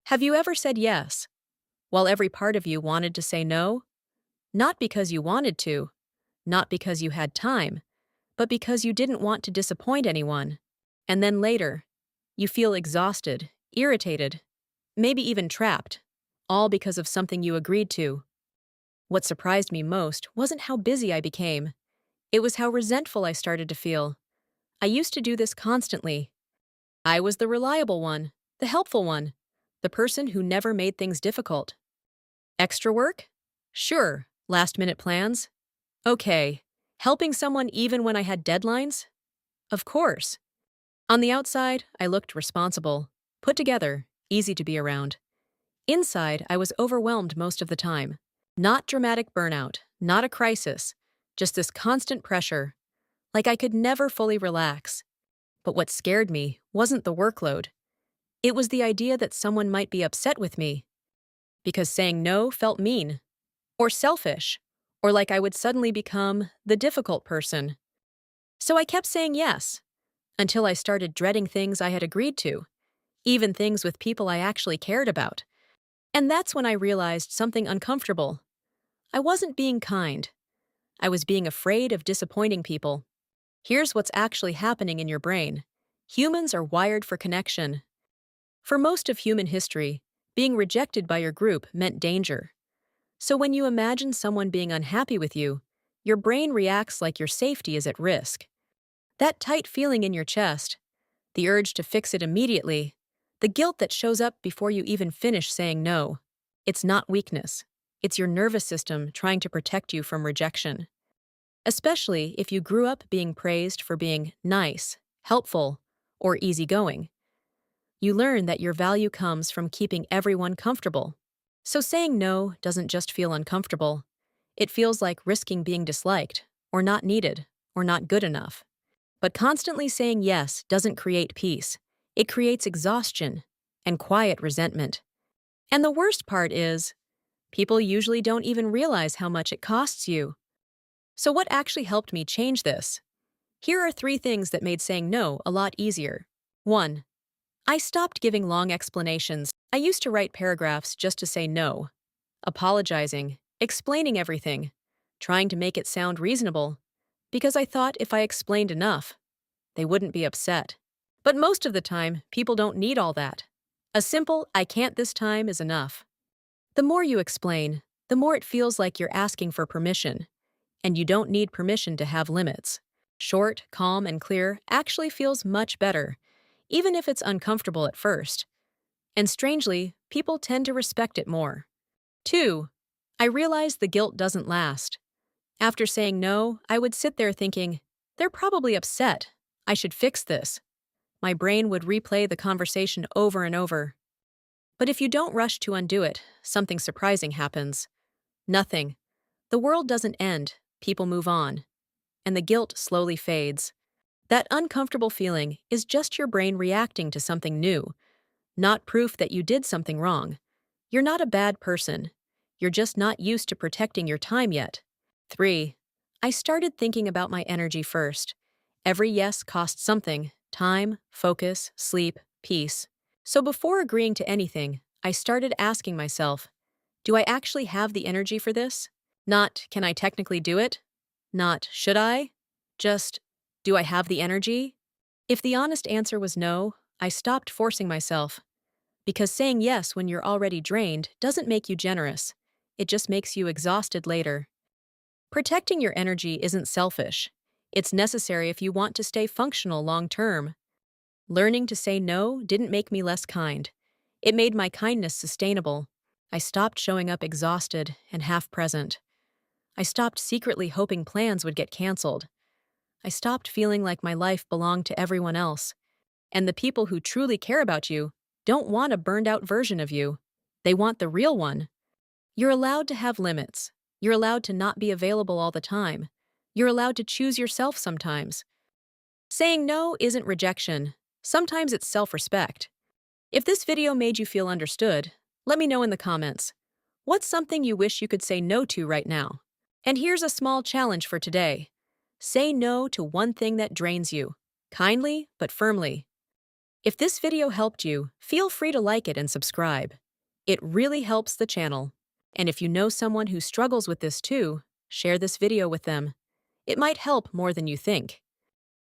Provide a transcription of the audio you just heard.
Have you ever said yes, while every part of you wanted to say no? Not because you wanted to, not because you had time, but because you didn't want to disappoint anyone. And then later, you feel exhausted, irritated, maybe even trapped, all because of something you agreed to. What surprised me most wasn't how busy I became. It was how resentful I started to feel. I used to do this constantly. I was the reliable one, the helpful one, the person who never made things difficult. Extra work? Sure. Last-minute plans? Okay. Helping someone even when I had deadlines? Of course. On the outside, I looked responsible, put together, easy to be around. Inside, I was overwhelmed most of the time. Not dramatic burnout, not a crisis, just this constant pressure, like I could never fully relax. But what scared me wasn't the workload. It was the idea that someone might be upset with me, because saying no felt mean, or selfish, or like I would suddenly become the difficult person. So I kept saying yes, until I started dreading things I had agreed to, even things with people I actually cared about. And that's when I realized something uncomfortable. I wasn't being kind. I was being afraid of disappointing people. Here's what's actually happening in your brain. Humans are wired for connection. For most of human history, being rejected by your group meant danger. So when you imagine someone being unhappy with you, your brain reacts like your safety is at risk. That tight feeling in your chest, the urge to fix it immediately, the guilt that shows up before you even finish saying no. It's not weakness. It's your nervous system trying to protect you from rejection. Especially if you grew up being praised for being nice, helpful, or easygoing. You learn that your value comes from keeping everyone comfortable. So saying no doesn't just feel uncomfortable. It feels like risking being disliked, or not needed, or not good enough. But constantly saying yes doesn't create peace. It creates exhaustion and quiet resentment. And the worst part is, people usually don't even realize how much it costs you. So what actually helped me change this? Here are 3 things that made saying no a lot easier. 1. I stopped giving long explanations. I used to write paragraphs just to say no, apologizing, explaining everything, trying to make it sound reasonable, because I thought if I explained enough, they wouldn't be upset. But most of the time, people don't need all that. A simple, "I can't this time" is enough. The more you explain, the more it feels like you're asking for permission, and you don't need permission to have limits. Short, calm, and clear actually feels much better, even if it's uncomfortable at first. And strangely, people tend to respect it more. 2. I realized the guilt doesn't last. After saying no, I would sit there thinking, they're probably upset. I should fix this. My brain would replay the conversation over and over. But if you don't rush to undo it, something surprising happens. Nothing. The world doesn't end, people move on. And the guilt slowly fades. That uncomfortable feeling is just your brain reacting to something new, not proof that you did something wrong. You're not a bad person. You're just not used to protecting your time yet. 3. I started thinking about my energy first. Every yes costs something: time, focus, sleep, peace. So before agreeing to anything, I started asking myself, do I actually have the energy for this? Not, can I technically do it? Not, should I? Just, do I have the energy? If the honest answer was no, I stopped forcing myself. Because saying yes when you're already drained doesn't make you generous. It just makes you exhausted later. Protecting your energy isn't selfish. It's necessary if you want to stay functional long term. Learning to say no didn't make me less kind. It made my kindness sustainable. I stopped showing up exhausted and half present. I stopped secretly hoping plans would get canceled. I stopped feeling like my life belonged to everyone else. And the people who truly care about you don't want a burned-out version of you. They want the real one. You're allowed to have limits. You're allowed to not be available all the time. You're allowed to choose yourself sometimes. Saying no isn't rejection. Sometimes it's self-respect. If this video made you feel understood, let me know in the comments. What's something you wish you could say no to right now? And here's a small challenge for today. Say no to one thing that drains you, kindly but firmly. If this video helped you, feel free to like it and subscribe. It really helps the channel. And if you know someone who struggles with this too, share this video with them. It might help more than you think.